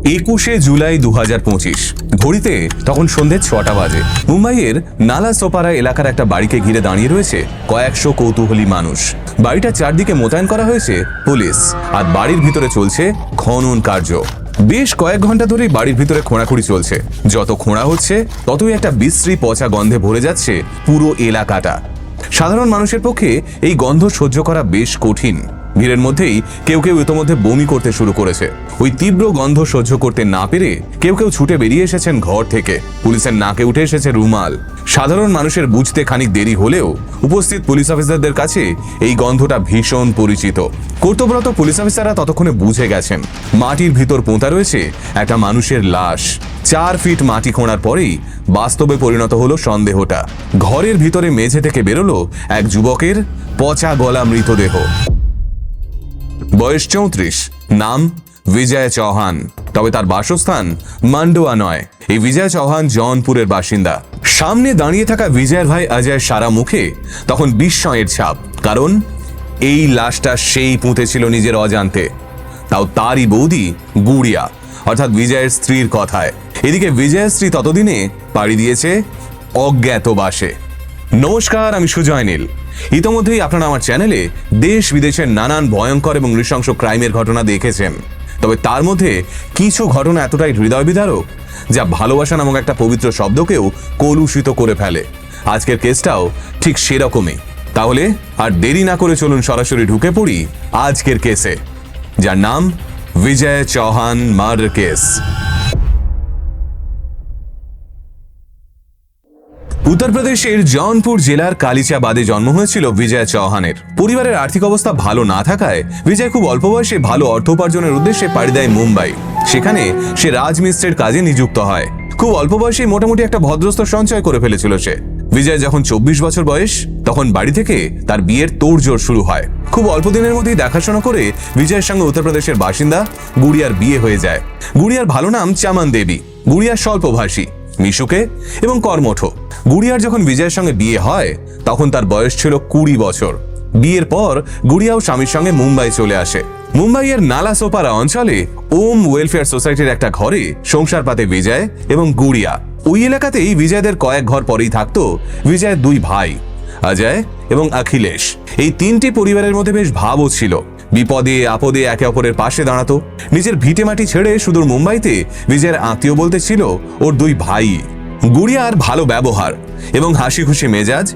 21শে জুলাই 2025 ঘড়িতে তখন সন্ধ্যে 6টা বাজে। মুম্বাইয়ের নালা সোপারা এলাকার একটা বাড়িকে ঘিরে দাঁড়িয়ে রয়েছে কয়েকশো কৌতূহলী মানুষ। বাড়িটার চারদিকে মোতায়েন করা হয়েছে পুলিশ, আর বাড়ির ভিতরে চলছে খনন কার্য। বেশ কয়েক ঘন্টা ধরেই বাড়ির ভিতরে খোঁড়াখুড়ি চলছে। যত খোঁড়া হচ্ছে ততই একটা বিশ্রী পচা গন্ধে ভরে যাচ্ছে পুরো এলাকাটা। সাধারণ মানুষের পক্ষে এই গন্ধ সহ্য করা বেশ কঠিন। ভিড়ের মধ্যেই কেউ কেউ ইতোমধ্যে বমি করতে শুরু করেছে। ওই তীব্র গন্ধ সহ্য করতে না পেরে কেউ কেউ ছুটে বেরিয়ে এসেছেন ঘর থেকে। পুলিশের নাকে উঠে এসেছে রুমাল। সাধারণ মানুষের বুঝতে খানিক দেরি হলেও উপস্থিত পুলিশ অফিসারদের কাছে এই গন্ধটা ভীষণ পরিচিত। কর্তব্যরত পুলিশ অফিসাররা ততক্ষণে বুঝে গেছেন মাটির ভিতর পোঁতা রয়েছে একটা মানুষের লাশ। 4 ফিট মাটি খোঁড়ার পরেই বাস্তবে পরিণত হলো সন্দেহটা। ঘরের ভিতরে মেঝে থেকে বেরোলো এক যুবকের পচা গলা মৃতদেহ। বয়স 34, নাম বিজয় চৌহান। তবে তার বাসস্থান মান্ডোয়া নয়। এই বিজয় চৌহান জৌনপুরের বাসিন্দা। সামনে দাঁড়িয়ে থাকা বিজয়ের ভাই অজয় সারা মুখে তখন বিস্ময়ের ছাপ, কারণ এই লাশটা সেই পুঁতেছিল নিজের অজান্তে, তাও তারই বৌদি গুড়িয়া, অর্থাৎ বিজয়ের স্ত্রীর কথায়। এদিকে বিজয়ের স্ত্রী ততদিনে পাড়ি দিয়েছে অজ্ঞাতবাসে। নমস্কার, আমি সুজয় নীল। ইতোমধ্যেই আপনারা আমার চ্যানেলে দেশ বিদেশের নানান ভয়ঙ্কর এবং নৃশংস ক্রাইমের ঘটনা দেখেছেন। তবে তার মধ্যে কিছু ঘটনা এতটাই হৃদয় বিদারক যা ভালোবাসা নামক একটা পবিত্র শব্দকেও কলুষিত করে ফেলে। আজকের কেসটাও ঠিক সেরকমই। তাহলে আর দেরি না করে চলুন সরাসরি ঢুকে পড়ি আজকের কেসে, যার নাম বিজয় চৌহান মার্ডার কেস। উত্তরপ্রদেশের জৌনপুর জেলার কালিচাবাদে জন্ম হয়েছিল বিজয় চৌহানের। পরিবারের আর্থিক অবস্থা ভালো না থাকায় বিজয় খুব অল্প বয়সে ভালো অর্থ উপার্জনের উদ্দেশ্যে পাড়ি দেয় মুম্বাই। সেখানে সে রাজমিস্ত্রির কাজে নিযুক্ত হয়। খুব অল্প বয়সেই মোটামুটি একটা ভদ্রস্ত সঞ্চয় করে ফেলেছিল সে। বিজয় যখন 24 বছর বয়স, তখন বাড়ি থেকে তার বিয়ের তোড়জোড় শুরু হয়। খুব অল্প দিনের মধ্যেই দেখাশোনা করে বিজয়ের সঙ্গে উত্তরপ্রদেশের বাসিন্দা গুড়িয়ার বিয়ে হয়ে যায়। গুড়িয়ার ভালো নাম চামান দেবী। গুড়িয়া স্বল্পভাষী, মিশুকে এবং কর্মঠ। গুড়িয়ার যখন বিজয়ের সঙ্গে বিয়ে হয় তখন তার বয়স ছিল 20 বছর। বিয়ের পর গুড়িয়াও স্বামীর সঙ্গে মুম্বাই চলে আসে। মুম্বাইয়ের নালা সোপারা অঞ্চলে ওম ওয়েলফেয়ার সোসাইটির একটা ঘরে সংসার পাতে বিজয় এবং গুড়িয়া। ওই এলাকাতেই বিজয়দের কয়েক ঘর পরেই থাকতো বিজয়ের 2 ভাই, অজয় এবং অখিলেশ। এই 3টি পরিবারের মধ্যে বেশ ভাবও ছিল। বিপদে আপদে একে অপরের পাশে দাঁড়াতো। নিজের ভিটে মাটি ছেড়ে সুদূর মুম্বাইতে বিজয়ের আত্মীয় বলতে ছিল ওর 2 ভাই। গুড়িয়ার ভালো ব্যবহার এবং হাসি খুশি মেজাজ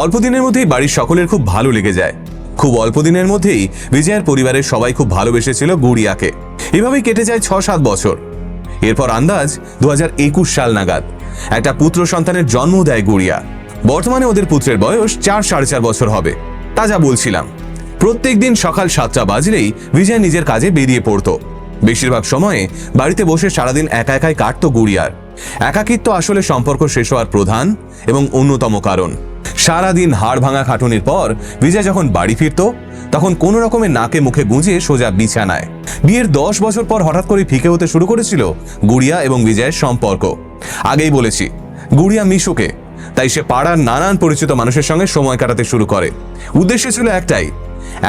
অল্প দিনের মধ্যেই বাড়ির সকলের খুব ভালো লেগে যায়। খুব অল্প দিনের মধ্যেই বিজয়ের পরিবারের সবাই খুব ভালোবেসেছিল গুড়িয়াকে। এভাবেই কেটে যায় 6-7 বছর। এরপর আন্দাজ 2021 সাল নাগাদ একটা পুত্র সন্তানের জন্ম দেয় গুড়িয়া। বর্তমানে ওদের পুত্রের বয়স 4-4.5 বছর হবে। তা যা বলছিলাম, প্রত্যেক দিন সকাল 7টা বাজলেই বিজয় নিজের কাজে বেরিয়ে পড়তো। বেশিরভাগ সময়ে বাড়িতে বসে সারাদিন একা একাই কাটতো গুড়িয়ার। একাকিত্ব আসলে সম্পর্ক শেষ হওয়ার প্রধান এবং অন্যতম কারণ। সারাদিন হাড় ভাঙা খাটুনির পর বিজয় যখন বাড়ি ফিরত তখন কোনো রকমের নাকে মুখে গুঁজে সোজা বিছানায়। বিয়ের 10 বছর পর হঠাৎ করে ফিকে হতে শুরু করেছিল গুড়িয়া এবং বিজয়ের সম্পর্ক। আগেই বলেছি, গুড়িয়া মিশুকে, তাই সে পাড়ার নানান পরিচিত মানুষের সঙ্গে সময় কাটাতে শুরু করে। উদ্দেশ্য ছিল একটাই,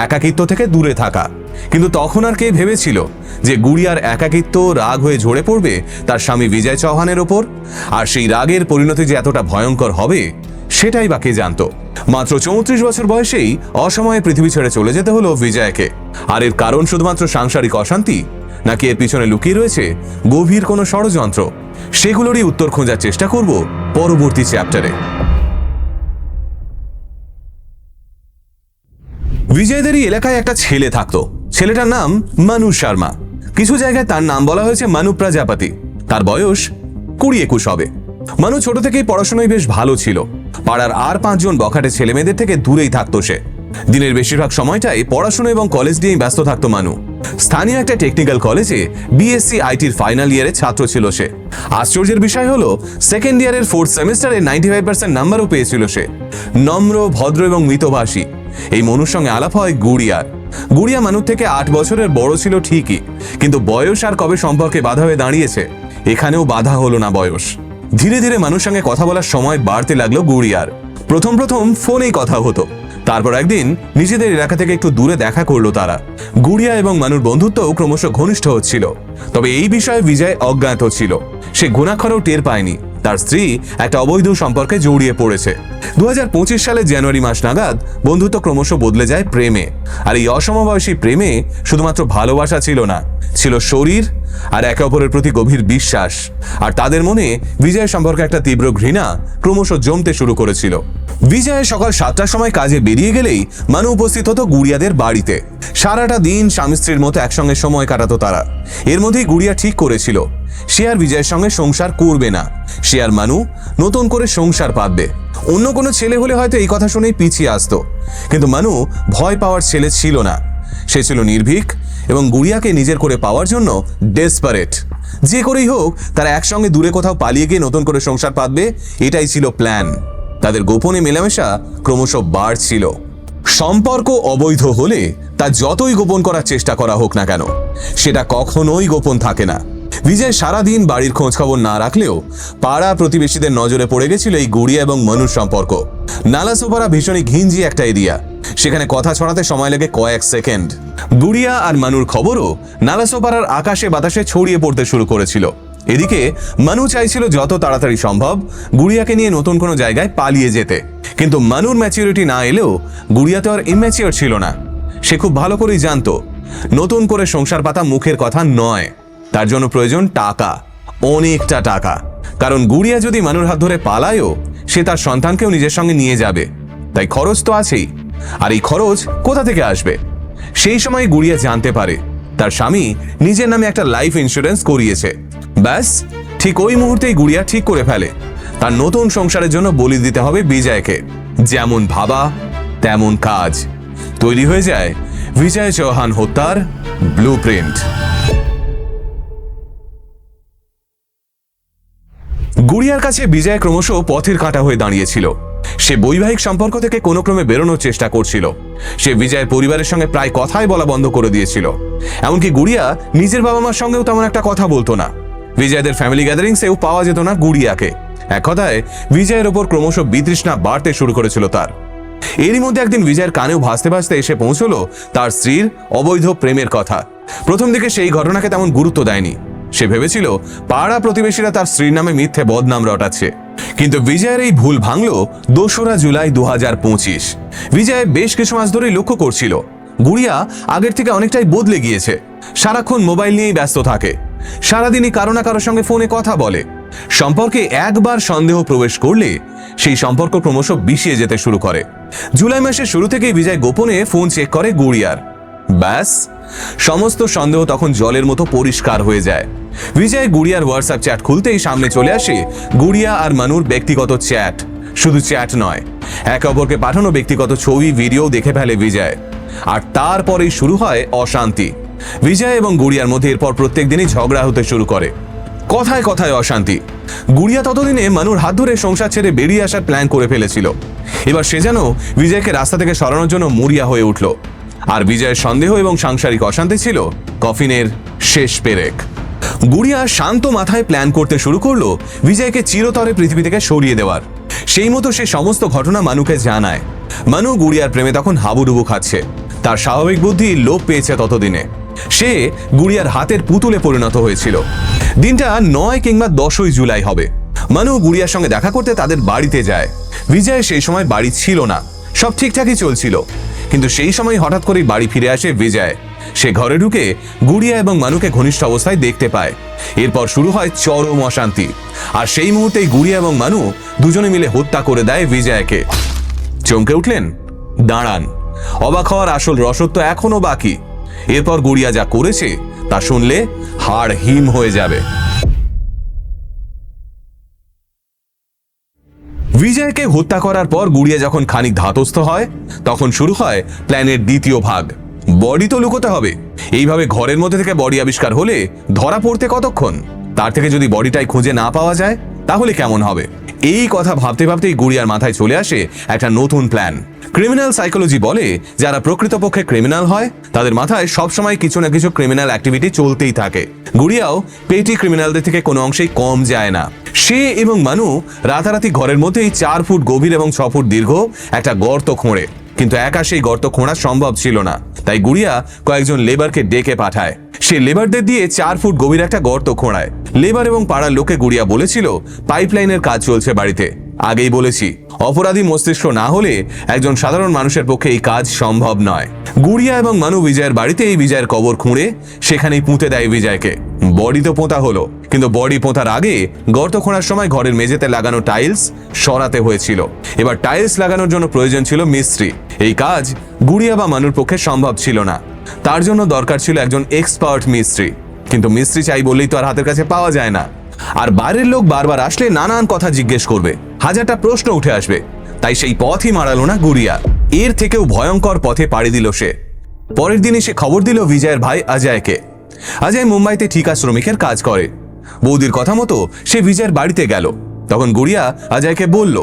একাকিত্ব থেকে দূরে থাকা। কিন্তু তখন আর কে ভেবেছিল যে গুড়িয়ার একাকিত্ব রাগ হয়ে ঝরে পড়বে তার স্বামী বিজয় চৌহানের ওপর, আর সেই রাগের পরিণতি যে এতটা ভয়ঙ্কর হবে সেটাই বা কে জানতো। মাত্র 34 বছর বয়সেই অসময়ে পৃথিবী ছেড়ে চলে যেতে হলো বিজয়কে। আর এর কারণ শুধুমাত্র সাংসারিক অশান্তি, নাকি এর পিছনে লুকিয়ে রয়েছে গভীর কোনো ষড়যন্ত্র, সেগুলোরই উত্তর খোঁজার চেষ্টা করব পরবর্তী চ্যাপ্টারে। বিজয়দেরই এলাকায় একটা ছেলে থাকতো। ছেলেটার নাম মানু শর্মা। কিছু জায়গায় তার নাম বলা হয়েছে মানু প্রজাপতি। তার বয়স 20-21 হবে। মানু ছোট থেকেই পড়াশোনায় বেশ ভালো ছিল। পাড়ার আর 5 জন বখাটে ছেলে মেয়েদের থেকে দূরেই থাকতো সে। দিনের বেশিরভাগ সময়টাই পড়াশোনা এবং কলেজ নিয়েই ব্যস্ত থাকতো মানু। স্থানীয় একটা টেকনিক্যাল কলেজে বিএসসি আইটির ফাইনাল ইয়ারের ছাত্র ছিল সে। আশ্চর্যের বিষয় হলো, সেকেন্ড ইয়ারের 4th সেমিস্টারে 95% নাম্বারও পেয়েছিল সে। নম্র, ভদ্র এবং মিতভাষী এই মনুর সঙ্গে আলাপ হয় গুড়িয়ার। গুড়িয়া মানুর থেকে 8 বছরের বড় ছিল ঠিকই, কিন্তু বয়স আর কবে সম্পর্কে বাধা হয়ে দাঁড়িয়েছে, এখানেও বাধা হলো না বয়স। ধীরে ধীরে মানুষের সঙ্গে কথা বলার সময় বাড়তে লাগলো গুড়িয়ার। প্রথম ফোনেই কথা হতো, তারপর একদিন নিজেদের এলাকা থেকে একটু দূরে দেখা করলো তারা। গুড়িয়া এবং মানুর বন্ধুত্ব ক্রমশ ঘনিষ্ঠ হচ্ছিল, তবে এই বিষয়ে বিজয় অজ্ঞাত ছিল। সে ঘুণাক্ষরেও টের পায়নি তার স্ত্রী একটা অবৈধ সম্পর্কে জড়িয়ে পড়েছে। 2025 সালের জানুয়ারি মাস নাগাদ বন্ধুত্ব ক্রমশ বদলে যায় প্রেমে। আর এই অসমবয়সী প্রেমে শুধুমাত্র ভালোবাসা ছিল না, ছিল শরীর আর একে অপরের প্রতি গভীর বিশ্বাস। আর তাদের মনে বিজয় সম্পর্কে একটা তীব্র ঘৃণা ক্রমশ জমতে শুরু করেছিল। বিজয় সকাল 7টার সময় কাজে বেরিয়ে গেলেই মানু উপস্থিত হতো গুড়িয়াদের বাড়িতে। সারাটা দিন স্বামী স্ত্রীর মতো একসঙ্গে সময় কাটাতো তারা। এর মধ্যেই গুড়িয়া ঠিক করেছিল সে আর বিজয়ের সঙ্গে সংসার করবে না, সে আর মানু নতুন করে সংসার পাতবে। অন্য কোনো ছেলে হলে হয়তো এই কথা শুনেই পিছিয়ে আসতো, কিন্তু মানু ভয় পাওয়ার ছেলে ছিল না। সে ছিল নির্ভীক এবং গুড়িয়াকে নিজের করে পাওয়ার জন্য ডেসপারেট। যে করেই হোক তারা একসঙ্গে দূরে কোথাও পালিয়ে গিয়ে নতুন করে সংসার পাতবে, এটাই ছিল প্ল্যান। তাদের গোপনে মেলামেশা ক্রমশ বাড়ছিল। সম্পর্ক অবৈধ হলে তা যতই গোপন করার চেষ্টা করা হোক না কেন, সেটা কখনোই গোপন থাকে না। বিজয় সারাদিন বাড়ির খোঁজ খবর না রাখলেও পাড়া প্রতিবেশীদের নজরে পড়ে গেছিল এই গুড়িয়া এবং মনুর সম্পর্ক। নালাসোপাড়া ভীষণই ঘিঞ্জি একটা এরিয়া, সেখানে কথা ছড়াতে সময় লাগে কয়েক সেকেন্ড। গুড়িয়া আর মানুর খবরও নালাসোপাড়ার আকাশে বাতাসে ছড়িয়ে পড়তে শুরু করেছিল। এদিকে মানু চাইছিল যত তাড়াতাড়ি সম্ভব গুড়িয়াকে নিয়ে নতুন কোনো জায়গায় পালিয়ে যেতে, কিন্তু মানুর ম্যাচিউরিটি না এলেও গুড়িয়া তো আর ইম্যাচিওর ছিল না। সে খুব ভালো করেই জানতো নতুন করে সংসার পাতা মুখের কথা নয়, তার জন্য প্রয়োজন টাকা, অনেকটা টাকা। কারণ গুড়িয়া যদি মানুর হাত ধরে পালায়ও, সে তার সন্তানকেও নিজের সঙ্গে নিয়ে যাবে, তাই খরচ তো আছেই। আর এই খরচ কোথা থেকে আসবে? সেই সময় গুড়িয়া জানতে পারে তার স্বামী নিজের নামে একটা লাইফ ইন্স্যুরেন্স করিয়েছে। ব্যাস ঠিক ওই মুহূর্তেই গুড়িয়া ঠিক করে ফেলে তার নতুন সংসারের জন্য বলি দিতে হবে বিজয়কে। যেমন ভাবা তেমন কাজ। তৈরি হয়ে যায় বিজয় চৌহান হত্যার ব্লুপ্রিন্ট। গুড়িয়ার কাছে বিজয় ক্রমশ পথের কাঁটা হয়ে দাঁড়িয়েছিল। সে বৈবাহিক সম্পর্ক থেকে কোনো ক্রমে বেরোনোর চেষ্টা করছিল। সে বিজয়ের পরিবারের সঙ্গে প্রায় কথাই বলা বন্ধ করে দিয়েছিল। এমনকি গুড়িয়া নিজের বাবা মার সঙ্গেও তেমন একটা কথা বলতো না। বিজয়দের ফ্যামিলি গ্যাদারিংসেও পাওয়া যেত না গুড়িয়াকে। এক কথায় বিজয়ের ওপর ক্রমশ বিতৃষ্ণা বাড়তে শুরু করেছিল তার। এরই মধ্যে একদিন বিজয়ের কানেও ভাসতে ভাসতে এসে পৌঁছলো তার স্ত্রীর অবৈধ প্রেমের কথা। প্রথম দিকে সেই ঘটনাকে তেমন গুরুত্ব দেয়নি। সে ভেবেছিল পাড়া প্রতিবেশীরা তার স্ত্রীর নামে মিথ্যে বদনাম রটাচ্ছে। কিন্তু বিজয়ের এই ভুল ভাঙল 2রা জুলাই 2025। বিজয় বেশ কিছু মাস ধরেই লক্ষ্য করছিল গুড়িয়া আগের থেকে অনেকটাই বদলে গিয়েছে। সারাক্ষণ মোবাইল নিয়েই ব্যস্ত থাকে, সারাদিনই কারো না কারোর সঙ্গে ফোনে কথা বলে। সম্পর্কে একবার সন্দেহ প্রবেশ করলে সেই সম্পর্ক ক্রমশ বিষিয়ে যেতে শুরু করে। জুলাই মাসের শুরু থেকেই বিজয় গোপনে ফোন চেক করে গুড়িয়ার। ব্যাস সমস্ত সন্দেহ তখন জলের মতো পরিষ্কার হয়ে যায়। বিজয় গুড়িয়ার হোয়াটসঅ্যাপ চ্যাট খুলতেই সামনে চলে আসে গুড়িয়া আর মানুর ব্যক্তিগত চ্যাট। শুধু চ্যাট নয়, একে অপরকে পাঠানো ব্যক্তিগত ছবি ভিডিও দেখে ফেলে বিজয়। আর তারপরেই শুরু হয় অশান্তি। বিজয় এবং গুড়িয়ার মধ্যে এরপর প্রত্যেক দিনই ঝগড়া হতে শুরু করে। কথায় কথায় অশান্তি। গুড়িয়া ততদিনে মানুর হাত ধরে সংসার ছেড়ে বেরিয়ে আসার প্ল্যান করে ফেলেছিল। এবার সে যেন বিজয়কে রাস্তা থেকে সরানোর জন্য মরিয়া হয়ে উঠল। আর বিজয়ের সন্দেহ এবং সাংসারিক অশান্তি ছিল কফিনের শেষ পেরেক। গুড়িয়া শান্ত মাথায় প্ল্যান করতে শুরু করলো বিজয়কে চিরতরে পৃথিবী থেকে সরিয়ে দেওয়ার। সেই মতো সে সমস্ত ঘটনা মানুকে জানায়। মানু গুড়িয়ার প্রেমে তখন হাবুডুবু খাচ্ছে। তার স্বাভাবিক বুদ্ধি লোপ পেয়েছে ততদিনে। সে গুড়িয়ার হাতের পুতুলে পরিণত হয়েছিল। দিনটা 9 কিংবা 10ই জুলাই হবে। মানু গুড়িয়ার সঙ্গে দেখা করতে তাদের বাড়িতে যায়। বিজয় সেই সময় বাড়ি ছিল না, সব ঠিকঠাকই চলছিল। কিন্তু সেই সময় হঠাৎ করেই বাড়ি ফিরে আসে বিজয়। সে ঘরে ঢুকে গুড়িয়া এবং মানুকে ঘনিষ্ঠ অবস্থায় দেখতে পায়। এরপর শুরু হয় চরম অশান্তি। আর সেই মুহূর্তেই গুড়িয়া এবং মানু দুজনে মিলে হত্যা করে দেয় বিজয়কে। চমকে উঠলেন? দাঁড়ান, অবাক হওয়ার আসল রসত্ব এখনো বাকি। এরপর গুড়িয়া যা করেছে তা শুনলে হাড় হিম হয়ে যাবে। বিজয়কে হত্যা করার পর গুড়িয়া যখন খানিক ধাতস্থ হয়, তখন শুরু হয় প্ল্যানের দ্বিতীয় ভাগ। বডি তো লুকোতে হবে। এইভাবে ঘরের মধ্যে থেকে বডি আবিষ্কার হলে ধরা পড়তে কতক্ষণ? তার থেকে যদি বডিটাই খুঁজে না পাওয়া যায় তাহলে কেমন হবে? এই কথা ভাবতে ভাবতেই গুড়িয়ার মাথায় চলে আসে একটা নতুন প্ল্যান। ক্রিমিনাল সাইকোলজি বলে যারা প্রকৃতপক্ষে ক্রিমিনাল হয় তাদের মাথায় সবসময় কিছু না কিছু ক্রিমিনাল অ্যাক্টিভিটি চলতেই থাকে। গুড়িয়াও পেটি ক্রিমিনালদের থেকে কোনো অংশেই কম যায় না। সে এবং মানু রাতারাতি ঘরের মধ্যেই 4 ফুট গভীর এবং 6 ফুট দীর্ঘ একটা গর্ত খোঁড়ে। কিন্তু একা সেই গর্ত খোঁড়া সম্ভব ছিল না। তাই গুড়িয়া কয়েকজন লেবারকে ডেকে পাঠায়। সে লেবারদের দিয়ে 4 ফুট গভীর একটা গর্ত খোঁড়ায়। লেবার এবং পাড়ার লোকে গুড়িয়া বলেছিল পাইপলাইনের কাজ চলছে বাড়িতে। আগেই বলেছি, অপরাধী মস্তিষ্ক না হলে একজন সাধারণ মানুষের পক্ষে এই কাজ সম্ভব নয়। গুড়িয়া এবং মানু বিজয়ের বাড়িতে এই বিজয়ের কবর খুঁড়ে সেখানেই পুঁতে দেয় বিজয়কে। বডি তো পোঁতা হলো, কিন্তু বডি পোঁতার আগে গর্ত খোঁড়ার সময় ঘরের মেঝেতে লাগানো টাইলস সরাতে হয়েছিল। এবার টাইলস লাগানোর জন্য প্রয়োজন ছিল মিস্ত্রি। এই কাজ গুড়িয়া বা মানুর পক্ষে সম্ভব ছিল না। তার জন্য দরকার ছিল একজন এক্সপার্ট মিস্ত্রি। কিন্তু মিস্ত্রি চাই বললেই তো আর হাতের কাছে পাওয়া যায় না। আর বাইরের লোক বারবার আসলে নানান কথা জিজ্ঞেস করবে, হাজারটা প্রশ্ন উঠে আসবে। তাই সেই পথই মারালো না গুড়িয়া। এর থেকেও ভয়ঙ্কর পথে পাড়ি দিল সে। পরের দিনই সে খবর দিল বিজয়ের ভাই অজয়কে। অজয় মুম্বাইতে ঠিকা শ্রমিকের কাজ করে। বৌদির কথা মতো সে বিজয়ের বাড়িতে গেল। তখন গুড়িয়া অজয়কে বলল,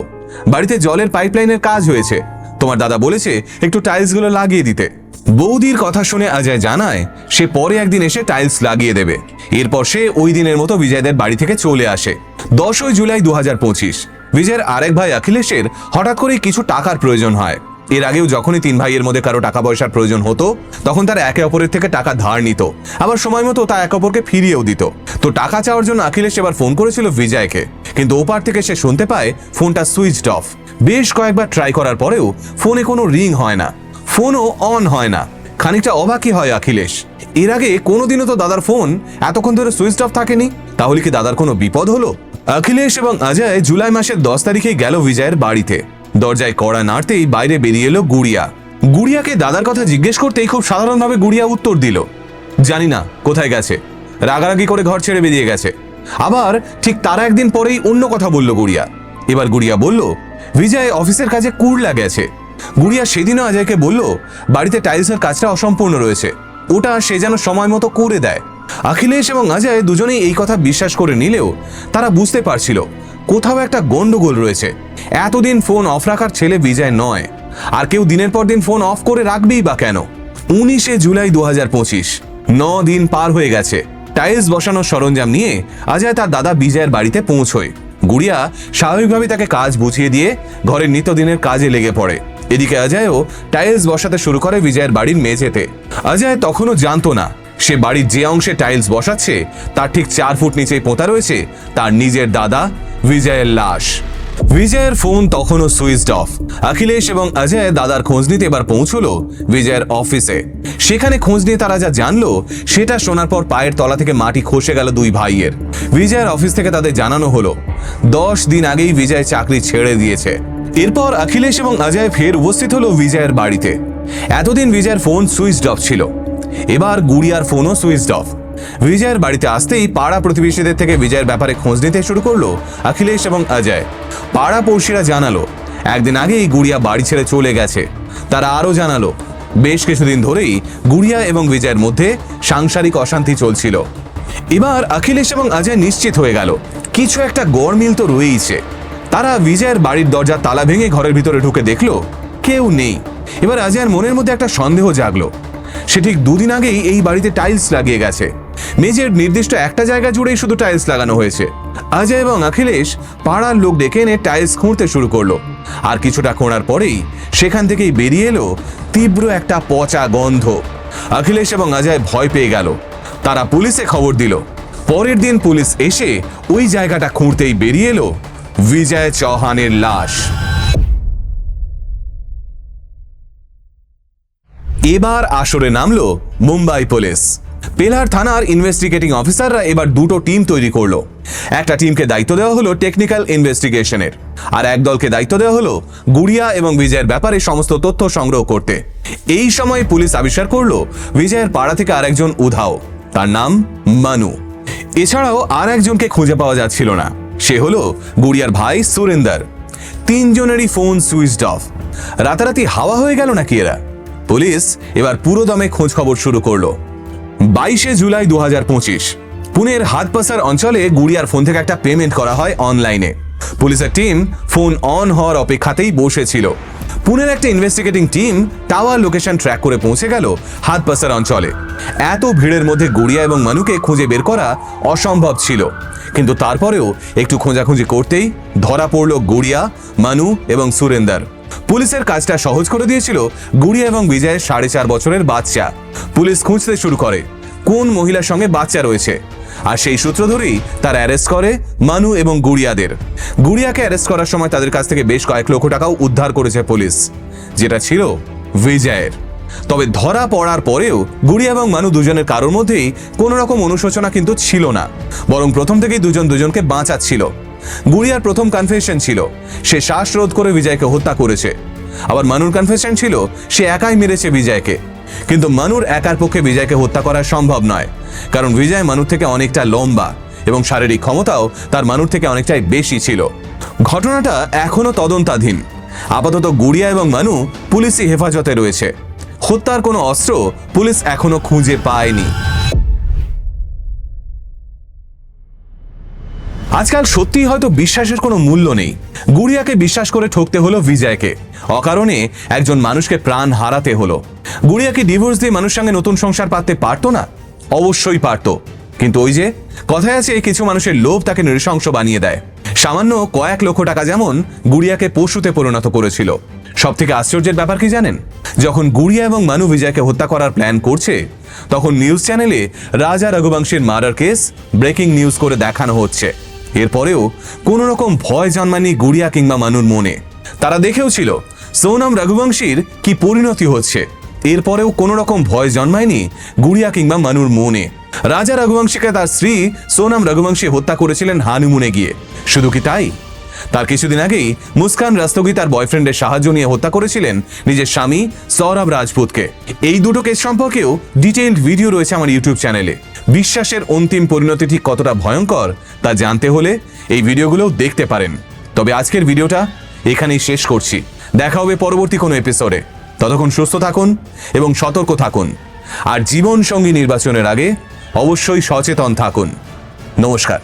বাড়িতে জলের পাইপলাইনের কাজ হয়েছে, তোমার দাদা বলেছে একটু টাইলসগুলো লাগিয়ে দিতে। বৌদির কথা শুনে অজয় জানায় সে পরে একদিন এসে টাইলস লাগিয়ে দেবে। এরপর সে ওই দিনের মতো বিজয়দের বাড়ি থেকে চলে আসে। 10 জুলাই 2025 বিজয়ের আরেক ভাই অখিলেশের হঠাৎ করেই কিছু টাকার প্রয়োজন হয়। এর আগেও যখনই 3 ভাইয়ের মধ্যে কারো টাকা পয়সার প্রয়োজন হতো, তখন তারা একে অপরের থেকে টাকা ধার নিত, আবার সময় মতো তা একে অপরকে ফিরিয়েও দিত। তো টাকা চাওয়ার জন্য অখিলেশ এবার ফোন করেছিল বিজয়কে, কিন্তু ওপার থেকে সে শুনতে পায় ফোনটা সুইচড অফ। বেশ কয়েকবার ট্রাই করার পরেও ফোনে কোনো রিং হয় না, ফোনও অন হয় না। খানিকটা অবাকই হয় অখিলেশ। এর আগে কোনোদিনও তো দাদার ফোন এতক্ষণ ধরে সুইচড অফ থাকেনি। তাহলে কি দাদার কোনো বিপদ হলো? অখিলেশ এবং অজয় জুলাই মাসের 10 তারিখেই গেল বিজয়ের বাড়িতে। দরজায় কড়া নাড়তেই বাইরে বেরিয়ে এলো গুড়িয়া। গুড়িয়াকে দাদার কথা জিজ্ঞেস করতেই খুব সাধারণভাবে গুড়িয়া উত্তর দিল, জানি না কোথায় গেছে, রাগারাগি করে ঘর ছেড়ে বেরিয়ে গেছে। আবার ঠিক তার একদিন পরেই অন্য কথা বলল গুড়িয়া। এবার গুড়িয়া বলল বিজয় অফিসের কাজে কুড়লা গেছে। গুড়িয়া সেদিনও অজয়কে বলল বাড়িতে টাইলসের কাজটা অসম্পূর্ণ রয়েছে, ওটা সে যেন সময় মতো করে দেয়। অখিলেশ এবং অজয় দুজনেই এই কথা বিশ্বাস করে নিলেও তারা বুঝতে পারছিল কোথাও একটা গন্ডগোল রয়েছে। এতদিন ফোন অফ রাখার ছেলে বিজয় নয়, আর কেউ দিনের পর দিন ফোন অফ করে রাখবেই বা কেন? 19 জুলাই 2025 9 দিন পার হয়ে গেছে। টাইলস বসানোর সরঞ্জাম নিয়ে অজয় তার দাদা বিজয়ের বাড়িতে পৌঁছয়। গুড়িয়া স্বাভাবিকভাবে তাকে কাজ বুঝিয়ে দিয়ে ঘরের নিত্যদিনের কাজে লেগে পড়ে। এদিকে অজয়ও টাইলস বসাতে শুরু করে বিজয়ের বাড়ির মেঝেতে। অজয় তখনও জানতো না সে বাড়ির যে অংশে টাইলস বসাচ্ছে তার ঠিক 4 ফুট নিচেই পোঁতা রয়েছে তার নিজের দাদা বিজয়ের লাশ। বিজয়ের ফোন তখনও সুইচড অফ। অখিলেশ এবং অজয় দাদার খোঁজ নিতে এবার পৌঁছলো বিজয়ের অফিসে। সেখানে খোঁজ নিয়ে তারা যা জানলো সেটা শোনার পর পায়ের তলা থেকে মাটি খসে গেল 2 ভাইয়ের। বিজয়ের অফিস থেকে তাদের জানানো হলো 10 দিন আগেই বিজয় চাকরি ছেড়ে দিয়েছে। এরপর অখিলেশ এবং অজয় ফের উপস্থিত হলো বিজয়ের বাড়িতে। এতদিন বিজয়ের ফোন সুইচড অফ ছিল, এবার গুড়িয়ার ফোনও সুইচড অফ। বিজয়ের বাড়িতে আসতেই পাড়া প্রতিবেশীদের থেকে বিজয়ের ব্যাপারে খোঁজ নিতে শুরু করলো অখিলেশ এবং অজয়। পাড়া পড়শিরা জানালো একদিন আগেই গুড়িয়া বাড়ি ছেড়ে চলে গেছে। তারা আরও জানালো বেশ কিছুদিন ধরেই গুড়িয়া এবং বিজয়ের মধ্যে সাংসারিক অশান্তি চলছিল। এবার অখিলেশ এবং অজয় নিশ্চিত হয়ে গেল কিছু একটা গড়মিল তো রয়েইছে। তারা বিজয়ের বাড়ির দরজা তালা ভেঙে ঘরের ভিতরে ঢুকে দেখলো কেউ নেই। এবার অজয়ের মনের মধ্যে একটা সন্দেহ জাগলো। সে ঠিক 2 দিন আগেই এই বাড়িতে টাইলস লাগিয়ে গেছে। মেঝের নির্দিষ্ট একটা জায়গা জুড়েই শুধু টাইলস লাগানো হয়েছে। অজয় এবং অখিলেশ পাড়ার লোক ডেকে এনে টাইলস খুঁড়তে শুরু করলো। আর কিছুটা খোঁড়ার পরেই সেখান থেকেই বেরিয়ে এলো তীব্র একটা পচা গন্ধ। অখিলেশ এবং অজয় ভয় পেয়ে গেল। তারা পুলিশে খবর দিল। পরের দিন পুলিশ এসে ওই জায়গাটা খুঁড়তেই বেরিয়ে এলো বিজয় চৌহানের লাশ। এবার আসরে নামলো মুম্বাই পুলিশ। পেলার থানার ইনভেস্টিগেটিং অফিসাররা এবার 2টো টিম তৈরি করলো। একটা টিমকে দায়িত্ব দেওয়া হলো টেকনিক্যাল ইনভেস্টিগেশনের, আর এক দলকে দায়িত্ব দেওয়া হলো গুড়িয়া এবং বিজয়ের ব্যাপারে সমস্ত তথ্য সংগ্রহ করতে। এই সময় পুলিশ আবিষ্কার করলো বিজয়ের পাড়া থেকে আরেকজন উধাও, তার নাম মানু। এছাড়াও আর একজনকে খুঁজে পাওয়া যাচ্ছিল না, সে হলো গুড়িয়ার ভাই সুরেন্দর। 3 জনেরই ফোন সুইচড অফ। রাতারাতি হাওয়া হয়ে গেল নাকি এরা? পুলিশ এবার পুরো দমে খোঁজ খবর শুরু করলো। 22 জুলাই 2025 পুনের হাতপাসার অঞ্চলে গুড়িয়ার ফোন থেকে একটা পেমেন্ট করা হয় অনলাইনে। পুলিশের টিম ফোন অন হওয়ার অপেক্ষাতেই বসেছিল। পুনের একটা investigating team tower location track করে পৌঁছে গেল হাতপাসার অঞ্চলে। এত ভিড়ের মধ্যে গুড়িয়া এবং মানুকে খুঁজে বের করা অসম্ভব ছিল, কিন্তু তারপরেও একটু খোঁজাখুঁজি করতেই ধরা পড়ল গুড়িয়া, মানু এবং সুরেন্দর। পুলিশের কাজটা সহজ করে দিয়েছিল গুড়িয়া এবং বিজয়ের 4.5 বছরের বাচ্চা। পুলিশ খুঁজতে শুরু করে কোন মহিলার সঙ্গে বাচ্চা রয়েছে, আর সেই সূত্র ধরেই তারা অ্যারেস্ট করে মানু এবং গুড়িয়াদের। গুড়িয়াকে অ্যারেস্ট করার সময় তাদের কাছ থেকে বেশ কয়েক লক্ষ টাকাও উদ্ধার করেছে পুলিশ, যেটা ছিল বিজয়ের। তবে ধরা পড়ার পরেও গুড়িয়া এবং মানু দুজনের কারোর মধ্যেই কোনো রকম অনুশোচনা কিন্তু ছিল না, বরং প্রথম থেকেই দুজন দুজনকে বাঁচাচ্ছিল। গুড়িয়ার প্রথম কনফেশন ছিল সে শ্বাসরোধ করে বিজয়কে হত্যা করেছে, আবার মানুর কনফেশন ছিল সে একাই মেরেছে বিজয়কে। কিন্তু মানুর একার পক্ষে বিজয়কে হত্যা করা সম্ভব নয়, কারণ বিজয় মানুর থেকে অনেকটা লম্বা এবং শারীরিক ক্ষমতাও তার মানুর থেকে অনেকটাই বেশি ছিল। ঘটনাটা এখনো তদন্তাধীন। আপাতত গুড়িয়া এবং মানু পুলিশি হেফাজতে রয়েছে। হত্যার কোনো অস্ত্র পুলিশ এখনো খুঁজে পায়নি। আজকাল সত্যি হয়তো বিশ্বাসের কোনো মূল্য নেই। গুড়িয়াকে বিশ্বাস করে ঠকতে হলো বিজয়কে, অকারণে একজন মানুষকে প্রাণ হারাতে হলো। গুড়িয়া কি ডিভোর্স দিয়ে মানুষের সঙ্গে নতুন সংসার পাততে পারতো না? অবশ্যই পারতো, কিন্তু ওই যে কথায় আছে, কিছু মানুষের লোভ তাকে নৃশংস বানিয়ে দেয়। সামান্য কয়েক লক্ষ টাকা যেমন গুড়িয়াকে পশুতে পরিণত করেছিল। সব থেকে আশ্চর্যের ব্যাপার কি জানেন? যখন গুড়িয়া এবং মানু বিজয়কে হত্যা করার প্ল্যান করছে, তখন নিউজ চ্যানেলে রাজা রঘুবংশীর মার্ডার কেস ব্রেকিং নিউজ করে দেখানো হচ্ছে। এরপরেও কোনো রকম ভয় জন্মায়নি গুড়িয়া কিংবা মানুর মনে। তারা দেখেও ছিল সোনাম রঘুবংশীর কি পরিণতি হচ্ছে। এরপরেও কোনো রকম ভয় জন্মায়নি গুড়িয়া কিংবা মানুর মনে। রাজা রঘুবংশীকে তার স্ত্রী সোনাম রঘুবংশী হত্যা করেছিলেন হানিমুনে গিয়ে। শুধু কি তাই, তার কিছুদিন আগেই মুস্কান রাস্তোগি তার বয়ফ্রেন্ডের সাহায্য নিয়ে হত্যা করেছিলেন নিজের স্বামী সৌরভ রাজপুতকে। এই দুটো কেস সম্পর্কেও ডিটেইলড ভিডিও রয়েছে আমার ইউটিউব চ্যানেলে। বিশ্বাসের অন্তিম পরিণতি ঠিক কতটা ভয়ঙ্কর তা জানতে হলে এই ভিডিওগুলোও দেখতে পারেন। তবে আজকের ভিডিওটা এখানেই শেষ করছি। দেখা হবে পরবর্তী কোনো এপিসোডে। ততক্ষণ সুস্থ থাকুন এবং সতর্ক থাকুন, আর জীবন সঙ্গী নির্বাচনের আগে অবশ্যই সচেতন থাকুন। নমস্কার।